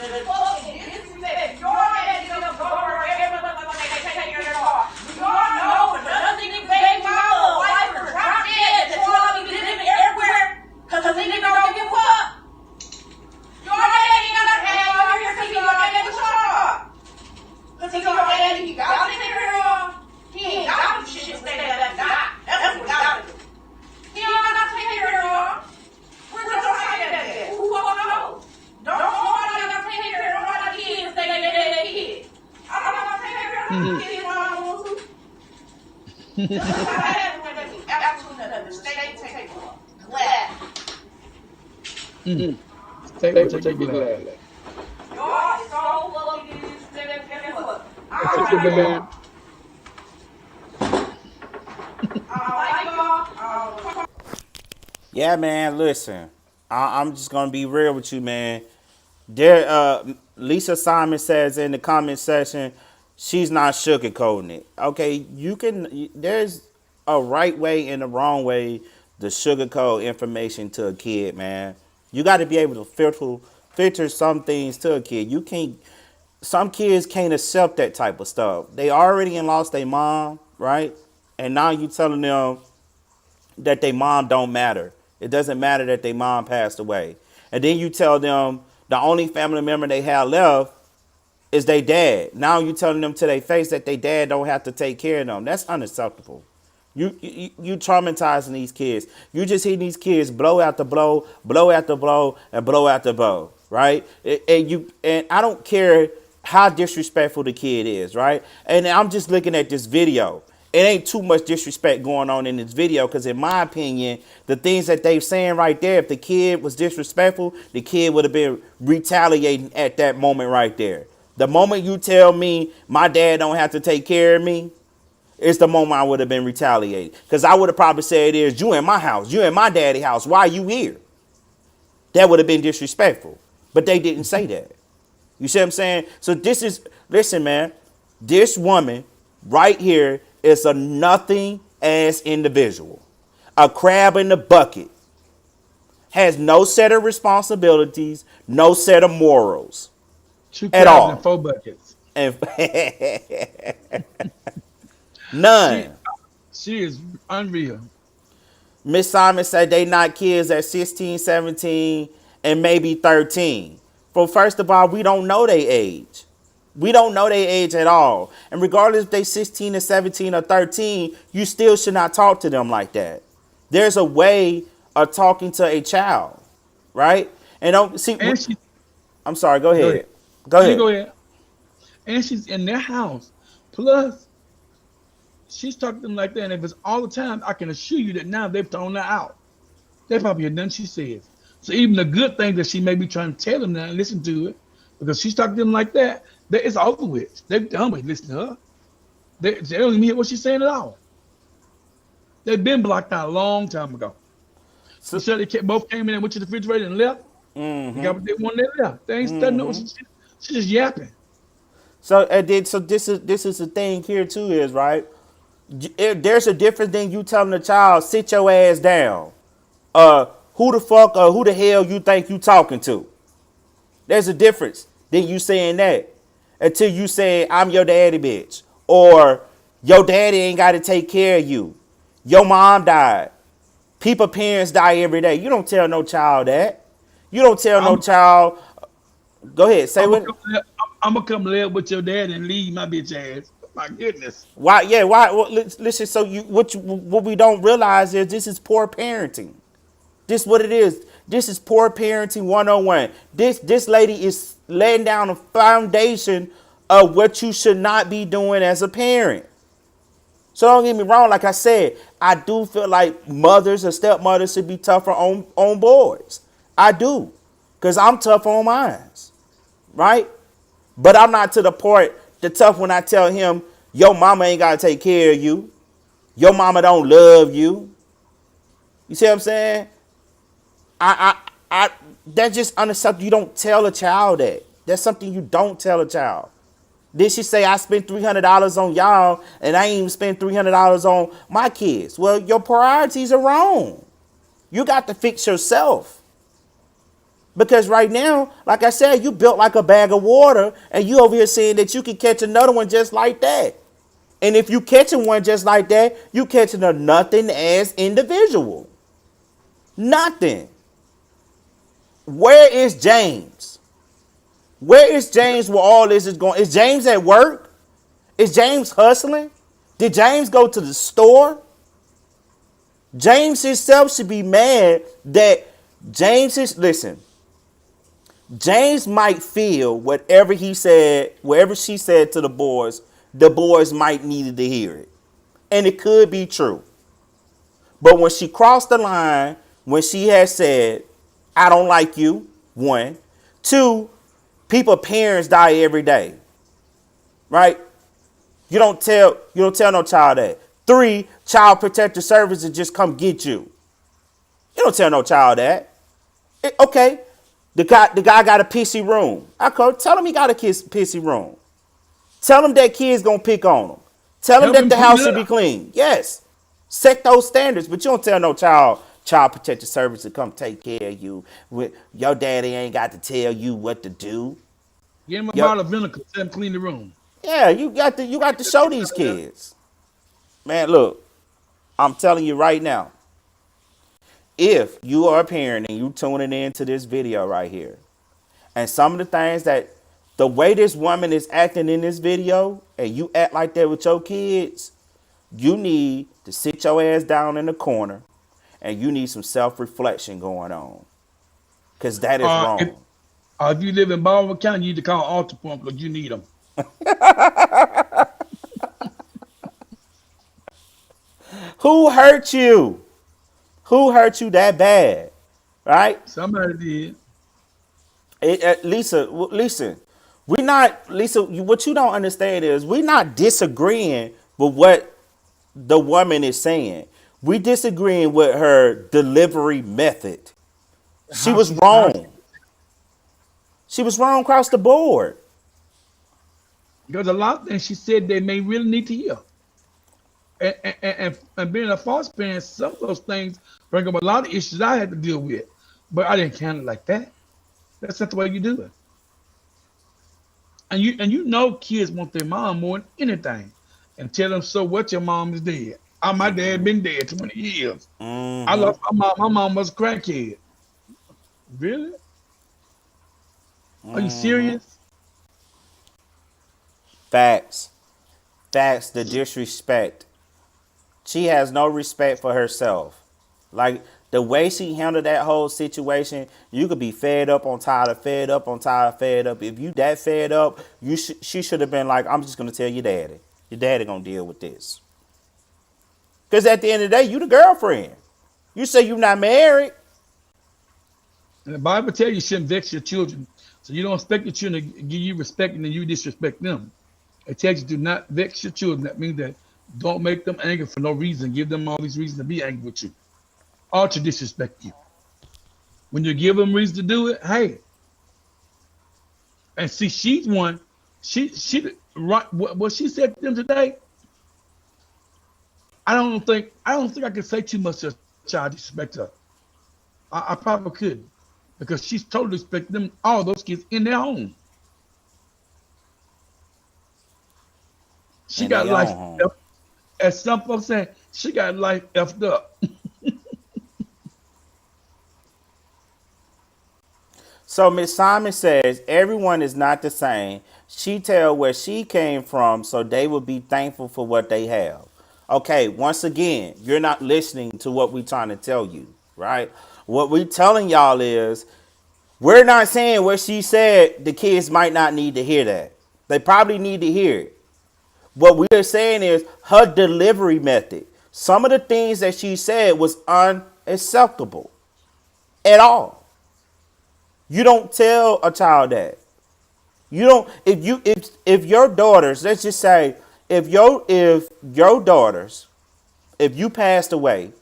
The fucking disrespect. Your daddy gonna go over every motherfucker they take care of their car. Y'all know nothing baby mama, wife, or drop dead that y'all be living everywhere because niggas don't give a fuck. Your daddy gonna have y'all here because your daddy was y'all. Because your daddy, y'all take care of y'all. He ain't got to shit to stay there and die. That's what we gotta do. He ain't got to take care of y'all. Where's your daddy at? Who wanna know? Don't nobody gonna take care of nobody kids stay their kids. I'm not gonna take care of my kids when I want to. This is what I have to do. Absolutely nothing. Stay take glad. Take glad. Y'all is so fucking disrespectful. Guess what? Take it, man. I like y'all. Yeah, man. Listen, I'm just gonna be real with you, man. There, Lisa Simon says in the comment section, she's not sugarcoating it. Okay, you can. There's a right way and a wrong way to sugarcoat information to a kid, man. You got to be able to filter some things to a kid. You can't. Some kids can't accept that type of stuff. They already lost their mom, right? And now you telling them that their mom don't matter. It doesn't matter that their mom passed away. And then you tell them the only family member they have left is their dad. Now you telling them to their face that their dad don't have to take care of them. That's unacceptable. You traumatizing these kids. You just hitting these kids blow after blow, blow after blow, and blow after blow, right? And I don't care how disrespectful the kid is, right? And I'm just looking at this video. It ain't too much disrespect going on in this video because in my opinion, the things that they're saying right there, if the kid was disrespectful, the kid would have been retaliating at that moment right there. The moment you tell me my dad don't have to take care of me, it's the moment I would have been retaliated. Because I would have probably said, you in my house, you in my daddy's house, why are you here? That would have been disrespectful. But they didn't say that. You see what I'm saying? So listen, man, this woman right here is a nothing ass individual. A crab in the bucket. Has no set of responsibilities, no set of morals. 2 at crabs all. and 4 buckets. And none. She is unreal. Miss Simon said they not kids at 16, 17, and maybe 13. Well, first of all, we don't know their age. We don't know their age at all. And regardless if they 16 or 17 or 13, you still should not talk to them like that. There's a way of talking to a child, right? And don't see. And she I'm sorry. Go ahead. No, you go ahead. And she's in their house. Plus, she's talking to them like that. And if it's all the time, I can assure you that now they've thrown her out. They probably heard nothing she says. So even the good thing that she may be trying to tell them now, listen to it, because she's talking to them like that, it's over with. They're done with listening to her. They don't even hear what she's saying at all. They've been blocked out a long time ago. You So, said both came in and went to the refrigerator and left. They got what they wanted. They left. They ain't studying. No, she just yapping. so and then so this is the thing here too is right. There's a difference than you telling a child sit your ass down. Who the fuck or who the hell you think you talking to? There's a difference than you saying that until you say I'm your daddy bitch or your daddy ain't got to take care of you. Your mom died. People parents die every day. You don't tell no child that. You don't tell no I'm child. Go ahead, say I'm gonna what. come live, I'm gonna come live with your dad and leave my bitch ass. My goodness. Why? Yeah. Why? Well, listen. So what we don't realize is this is poor parenting. This what it is. This is poor parenting 101. This lady is laying down a foundation of what you should not be doing as a parent. So don't get me wrong. Like I said, I do feel like mothers or stepmothers should be tougher on boys. I do, cause I'm tough on mine, right? But I'm not to the point the tough when I tell him your mama ain't gotta take care of you. Your mama don't love you. You see what I'm saying? I that's just unacceptable. You don't tell a child that. That's something you don't tell a child. Did she say I spent $300 on y'all and I ain't even spent $300 on my kids? Well, your priorities are wrong. You got to fix yourself. Because right now, like I said, you built like a bag of water and you over here saying that you can catch another one just like that. And if you catching one just like that, you catching a nothing ass individual. Nothing. Where is James? Where is James where all this is going? Is James at work? Is James hustling? Did James go to the store? James himself should be mad that listen, James might feel whatever he said, whatever she said to the boys might needed to hear it. And it could be true. But when she crossed the line, when she had said, I don't like you, one. Two, people parents die every day. Right? You don't tell no child that. Three, child protective services just come get you. You don't tell no child that. Okay. The guy got a pissy room. Tell him he got a pissy room. Tell him that kid's gonna pick on him. Tell him Help that him the clean house it should be up. clean. Yes. Set those standards, but you don't tell no child protective service to come take care of you. Your daddy ain't got to tell you what to do. Get him a Yep. bottle of vinegar. Let him clean the room. Yeah, you got to show these kids. Man, look, I'm telling you right now, if you are a parent and you tuning in to this video right here, and some of the things that the way this woman is acting in this video, and you act like that with your kids, you need to sit your ass down in the corner and you need some self-reflection going on. Because that is If wrong. if you live in Baldwin County, you need to call Alta Point because you need them. Who hurt you? Who hurt you that bad? Right? Somebody did. Lisa, we not Lisa. What you don't understand is we're not disagreeing with what the woman is saying. We disagreeing with her delivery method. She was How wrong. She was wrong across the board. there's a lot of things she said they may really need to hear. And being a foster parent, some of those things bring up a lot of issues I had to deal with. But I didn't handle it like that. That's not the way you do it. And you know kids want their mom more than anything. And tell them so what your mom is dead. My dad been dead 20 years. I Mm-hmm. lost my mom. My mom was a crackhead. Really? Are you Mm-hmm. serious? Facts. Facts. The disrespect. She has no respect for herself. Like the way she handled that whole situation, you could be fed up on tired of fed up on tired of fed up. If you that fed up, she should have been like, I'm just gonna tell your daddy. Your daddy gonna deal with this. Cause at the end of the day, you the girlfriend. You say you not married. And the Bible tells you shouldn't vex your children. So you don't expect your children to give you respect and then you disrespect them. It tells you do not vex your children. That means that Don't make them angry for no reason. Give them all these reasons to be angry with you or to disrespect you. When you give them reason to do it, hey, and see, she's one. She right. What she said to them today, I don't think I could say too much to a child disrespect her. I probably could because she's totally respect them all those kids in their home. She In got their life, own home. as some folks saying, she got life effed up. So Miss Simon says everyone is not the same. She tell where she came from, so they will be thankful for what they have. Okay, once again, you're not listening to what we're trying to tell you, right? What we're telling y'all is we're not saying what she said. The kids might not need to hear that. They probably need to hear it. What we are saying is her delivery method. Some of the things that she said was unacceptable at all. You don't tell a child that. You don't if your daughters, let's just say if your daughters, if you passed away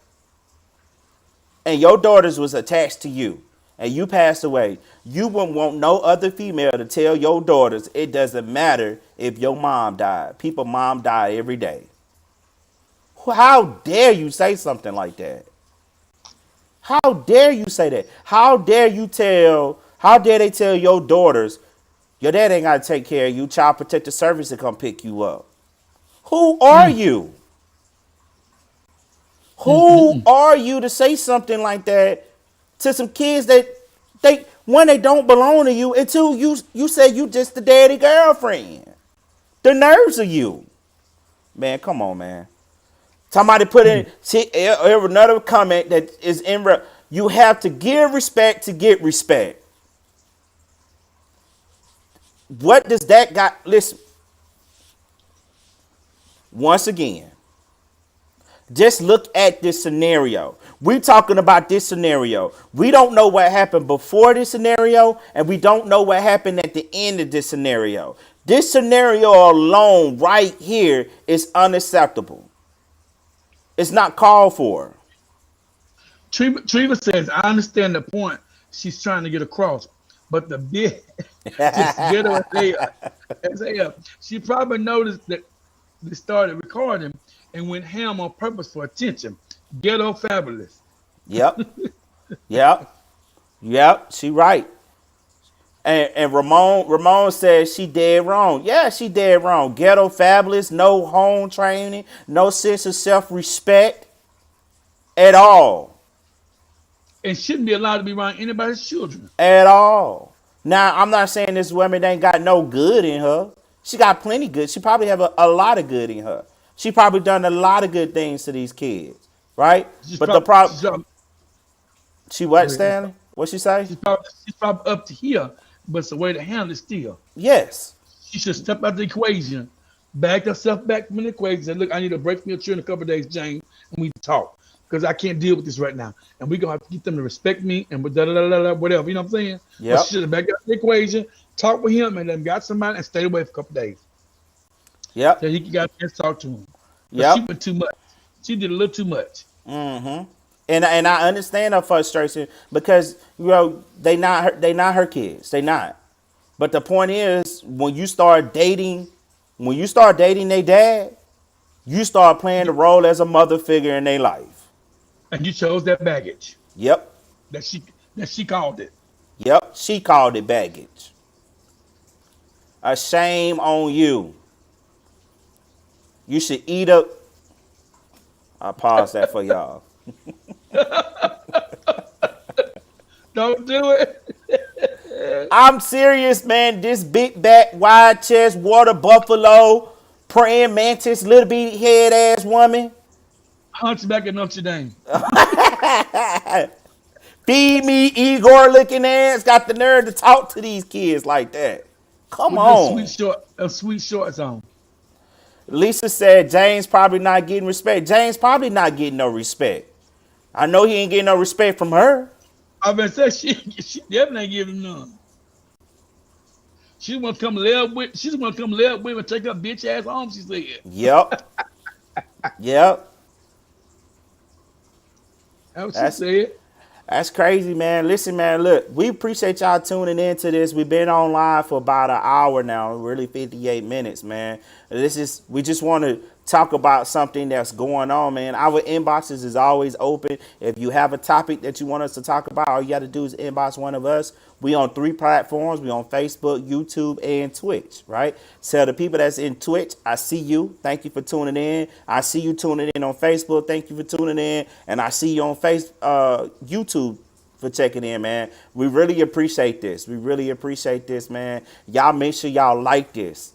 and your daughters was attached to you and you passed away, you wouldn't want no other female to tell your daughters it doesn't matter if your mom died. People mom die every day. How dare you say something like that? How dare you say that? How dare they tell your daughters your dad ain't gotta take care of you, child protective service to come pick you up? Who are Mm, you? mm, Who mm, are you to say something like that to some kids that they one they don't belong to you, and two you say you just the daddy girlfriend. The nerves of you, man. Come on, man. Somebody put in mm. see another comment that is in. You have to give respect to get respect. What does that got? Listen, once again, just look at this scenario. We talking about this scenario. We don't know what happened before this scenario, and we don't know what happened at the end of this scenario. This scenario alone right here is unacceptable. It's not called for. Treva says, I understand the point she's trying to get across, but the bit just get her as she probably noticed that they started recording and went ham on purpose for attention. Ghetto fabulous. Yep. Yep. Yep. She right. And Ramon says she dead wrong. Yeah, she dead wrong. Ghetto fabulous, no home training, no sense of self-respect at all. And shouldn't be allowed to be around anybody's children. At all. Now, I'm not saying this woman ain't got no good in her. She got plenty good. She probably have a lot of good in her. She probably done a lot of good things to these kids, right? She's But the probably problem, she's probably, she go what, ahead, I'm Stanley? sorry. What she say? She's probably up to here, but it's the way to handle it still. Yes. She should step out the equation, back herself back from the equation, and look, I need a break from your children in a couple of days, Jane, and we talk. Because I can't deal with this right now. And we're gonna have to get them to respect me and whatever, you know what I'm saying? But Yep. she should have backed out the equation, talk with him, and then got somebody and stayed away for a couple of days. So Yep. he got a chance to talk to him. But she Yep. went too much. She did a little too much. Mm-hmm. And I understand her frustration because they not her kids. They not. But the point is when you start dating their dad, you start playing the role as a mother figure in their life. And you chose that baggage Yep. that she that she called it. Yep. She called it baggage. A shame on you. You should eat up. I pause that for y'all. Don't do it. I'm serious, man. This big back, wide chest, water buffalo, praying mantis, little bitty head ass woman. Hunchback of Notre Dame Feed me, Igor looking ass. Got the nerve to talk to these kids like that. Come with the on. sweet shorts on. Lisa said James probably not getting respect. James probably not getting no respect. I know he ain't getting no respect from her. I been saying she definitely ain't giving none. She want to come live with. She's want to come live with and take her bitch ass home. She said. Yep. Yep. That's what she That's said. That's crazy, man. Listen, man, look, we appreciate y'all tuning into this. We've been online for about an hour now, really 58 minutes, man. We just want to talk about something that's going on, man. Our inboxes is always open. If you have a topic that you want us to talk about, all you got to do is inbox one of us. We on 3 platforms. We on Facebook, YouTube, and Twitch, right? So the people that's in Twitch, I see you. Thank you for tuning in. I see you tuning in on Facebook. Thank you for tuning in. And I see you on YouTube for checking in, man. We really appreciate this. We really appreciate this, man. Y'all make sure y'all like this,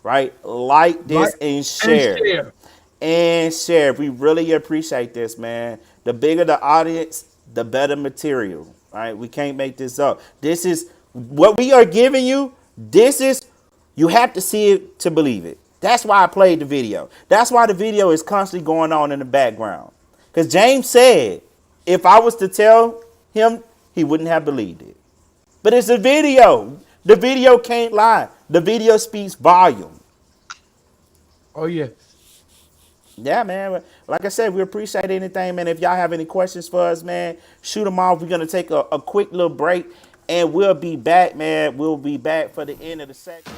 right? Like Like this and and share. share. And share. We really appreciate this, man. The bigger the audience, the better material. All right, we can't make this up. This is what we are giving you. This is You have to see it to believe it. That's why I played the video. That's why the video is constantly going on in the background. Because James said, if I was to tell him, he wouldn't have believed it. But it's a video. The video can't lie. The video speaks volume. Oh yes. Yeah, man. Like I said, we appreciate anything, man. If y'all have any questions for us, man, shoot them off. We're going to take a quick little break, and we'll be back, man. We'll be back for the end of the segment.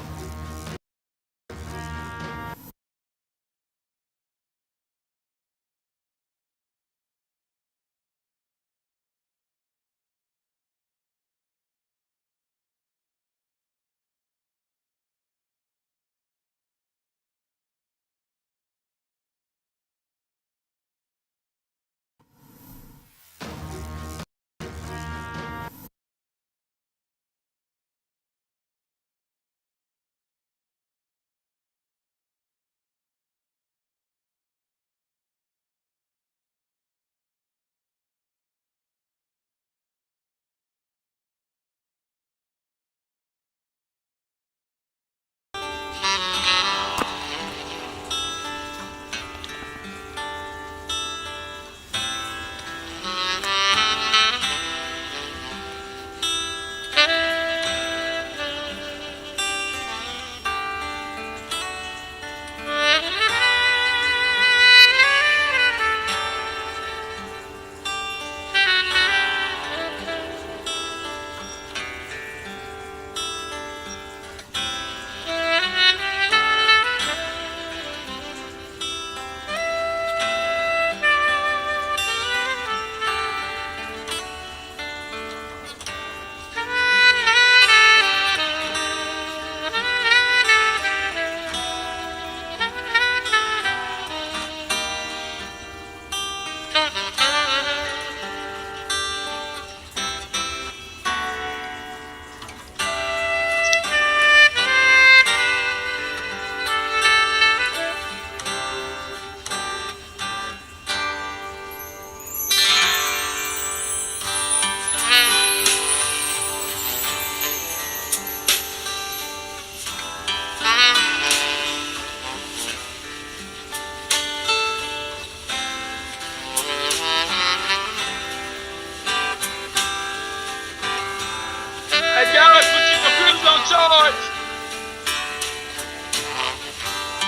Hey guys, put your computers on charge.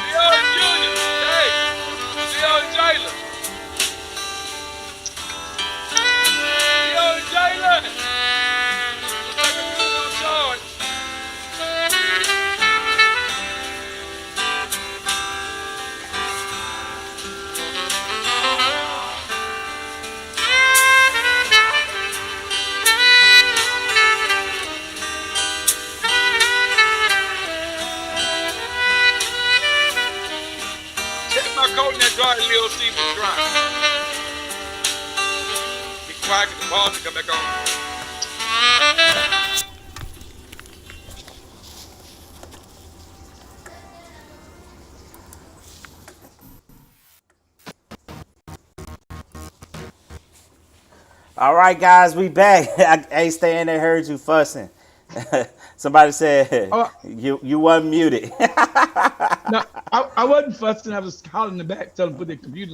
Leo and Junior. Hey, Leo and Jalen. Leo and Jalen. Put your computers on charge. Check my coat in that dryer, Leo, see if it's dry. Be quiet, get the balls and come back on. All right, guys, we back. I ain't staying there, heard you fussing. Somebody said Oh, you wasn't muted. no, I wasn't fussing. I was hollering in the back, telling them to put their computers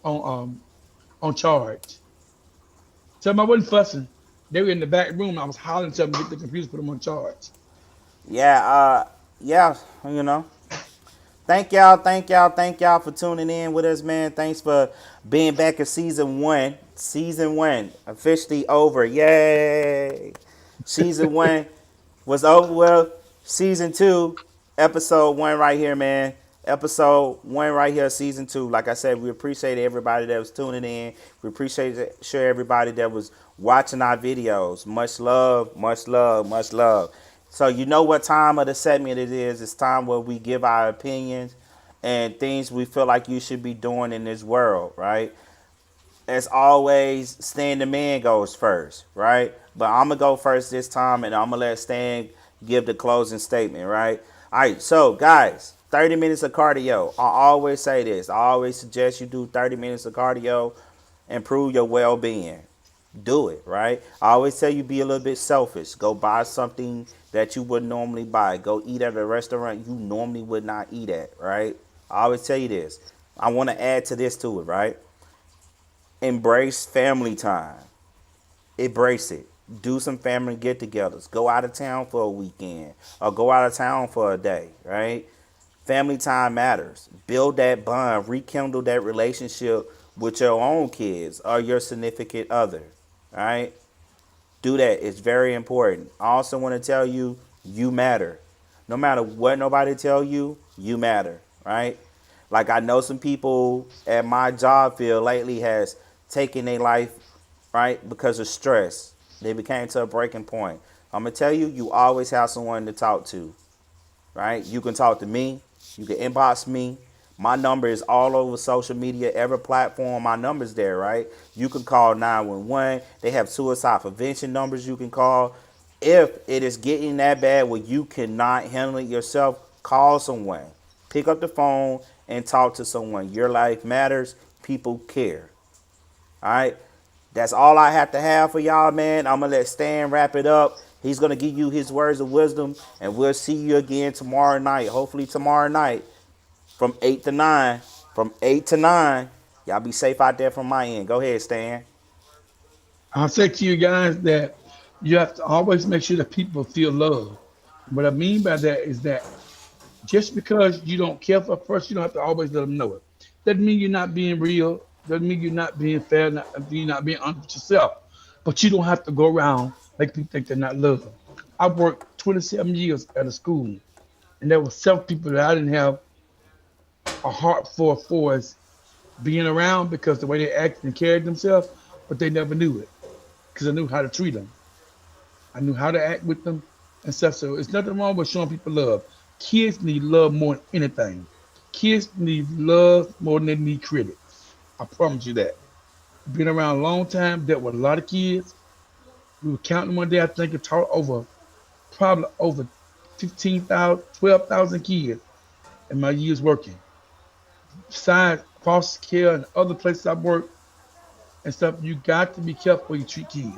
on charge. Tell them I wasn't fussing. They were in the back room. I was hollering, telling them to get the computers, put them on charge. Yeah, yeah, you know. Thank y'all for tuning in with us, man. Thanks for being back in season one. Season one officially over. Yay! Season one was over. Well, season two, episode one right here, man. Episode one right here, season two. Like I said, we appreciate everybody that was tuning in. We appreciate sure everybody that was watching our videos. Much love, much love, much love. So you know what time of the segment it is. It's time where we give our opinions and things we feel like you should be doing in this world, right? As always, Stan the man goes first, right? But I'm gonna go first this time, and I'm gonna let Stan give the closing statement, right? All right, so guys, 30 minutes of cardio. I always say this. I always suggest you do 30 minutes of cardio, improve your well-being. Do it, right? I always tell you be a little bit selfish. Go buy something that you wouldn't normally buy. Go eat at a restaurant you normally would not eat at, right? I always tell you this. I want to add to this to it, right? Embrace family time. Embrace it. Do some family get-togethers. Go out of town for a weekend or go out of town for a day, right? Family time matters. Build that bond. Rekindle that relationship with your own kids or your significant other, right? Do that. It's very important. I also want to tell you, you matter. No matter what nobody tell you, you matter, right? Like I know some people at my job field lately has taken their life, right, because of stress. They became to a breaking point. I'm gonna tell you, you always have someone to talk to, right? You can talk to me. You can inbox me. My number is all over social media, every platform. My number's there, right? You can call 911. They have suicide prevention numbers you can call. If it is getting that bad where you cannot handle it yourself, call someone. Pick up the phone and talk to someone. Your life matters. People care. All right? That's all I have to have for y'all, man. I'm going to let Stan wrap it up. He's going to give you his words of wisdom, and we'll see you again tomorrow night. Hopefully tomorrow night from 8 to 9. From 8 to 9. Y'all be safe out there from my end. Go ahead, Stan. I'll say to you guys that you have to always make sure that people feel love. What I mean by that is that just because you don't care for a person, you don't have to always let them know it. Doesn't mean you're not being real. Doesn't mean you're not being fair. You're not being honest with yourself. But you don't have to go around making people think they're not loved. I worked 27 years at a school, and there were several people that I didn't have a heart for as being around because the way they acted and carried themselves, but they never knew it because I knew how to treat them. I knew how to act with them and stuff. So it's nothing wrong with showing people love. Kids need love more than anything. Kids need love more than they need credit. I promise you that. Been around a long time, dealt with a lot of kids. We were counting one day, I think it taught probably over 15,000, 12,000 kids in my years working. Besides foster care and other places I work and stuff, you got to be careful when you treat kids.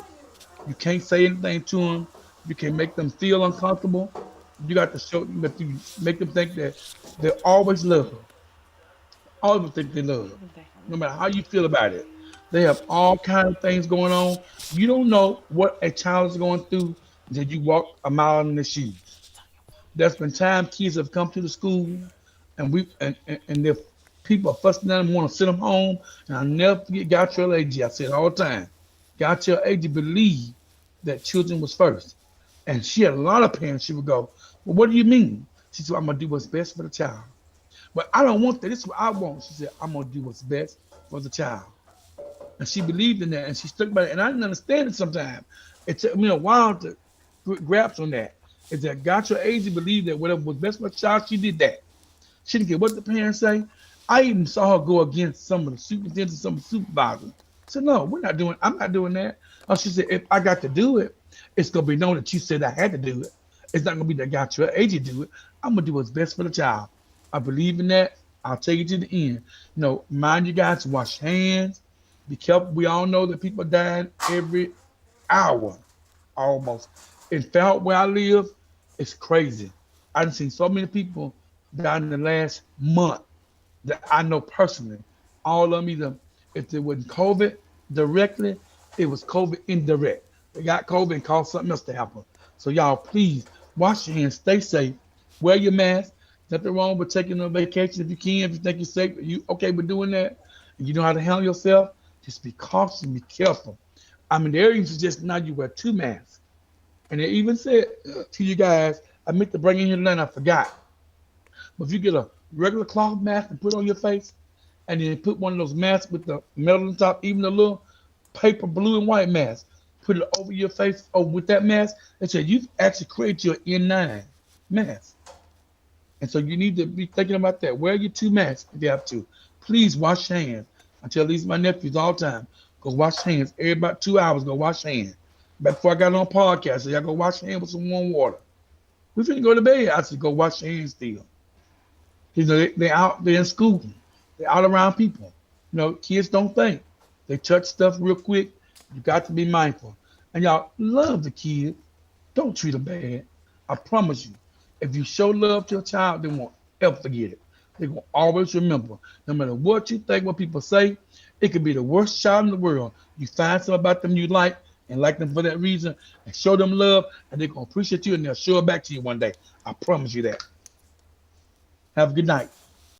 You can't say anything to them. You can make them feel uncomfortable. You got to show them that you make them think that they're always loved. Always think they love. No matter how you feel about it. They have all kinds of things going on. You don't know what a child is going through until you walk a mile in their shoes. There's been times kids have come to the school and their people are fussing at them, want to send them home. And I never forget Gotcha AG. I say it all the time. Gotcha AG believed that children was first. And she had a lot of parents. She would go, well, what do you mean? She said, I'm going to do what's best for the child. But I don't want that. This is what I want. She said, I'm going to do what's best for the child. And she believed in that and she stuck by it. And I didn't understand it sometimes. It took me a while to grasp on that. Is that Gotcha AG believed that whatever was best for the child, she did that. She didn't care what the parents say. I even saw her go against some of the superintendents, some of the supervisors. I said, no, I'm not doing that. Oh, she said, if I got to do it, it's gonna be known that you said I had to do it. It's not gonna be that got your agent do it. I'm gonna do what's best for the child. I believe in that. I'll take it to the end. Mind you guys, wash hands. Be careful. We all know that people dying every hour, almost. In fact, where I live, it's crazy. I've seen so many people die in the last month that I know personally. All of them either, if it wasn't COVID directly, it was COVID indirect. They got COVID and caused something else to happen. So y'all, please wash your hands, stay safe, wear your mask, Nothing wrong with taking a vacation if you can, if you think you're safe. You okay with doing that? And you know how to handle yourself? Just be cautious and be careful. I mean, they even suggest now you wear 2 masks. And they even said to you guys, I meant to bring in here tonight, I forgot. But if you get a regular cloth mask and put on your face, and then put one of those masks with the metal on top, even a little paper blue and white mask, put it over your face, over with that mask, they said you've actually created your N9 mask. And so you need to be thinking about that. Wear your 2 masks if you have to. Please wash hands. I tell these my nephews all the time, go wash hands. Every about 2 hours, go wash hands. Back before I got on podcast, so y'all go wash hands with some warm water. We finna go to bed. I said go wash hands still. You know, they out there in school. They're out around people. You know, kids don't think. They touch stuff real quick. You got to be mindful. And y'all love the kids. Don't treat them bad. I promise you. If you show love to a child, they won't ever forget it. They're going to always remember. No matter what you think, what people say, it could be the worst child in the world. You find something about them you like and like them for that reason and show them love, and they're going to appreciate you and they'll show it back to you one day. I promise you that. Have a good night.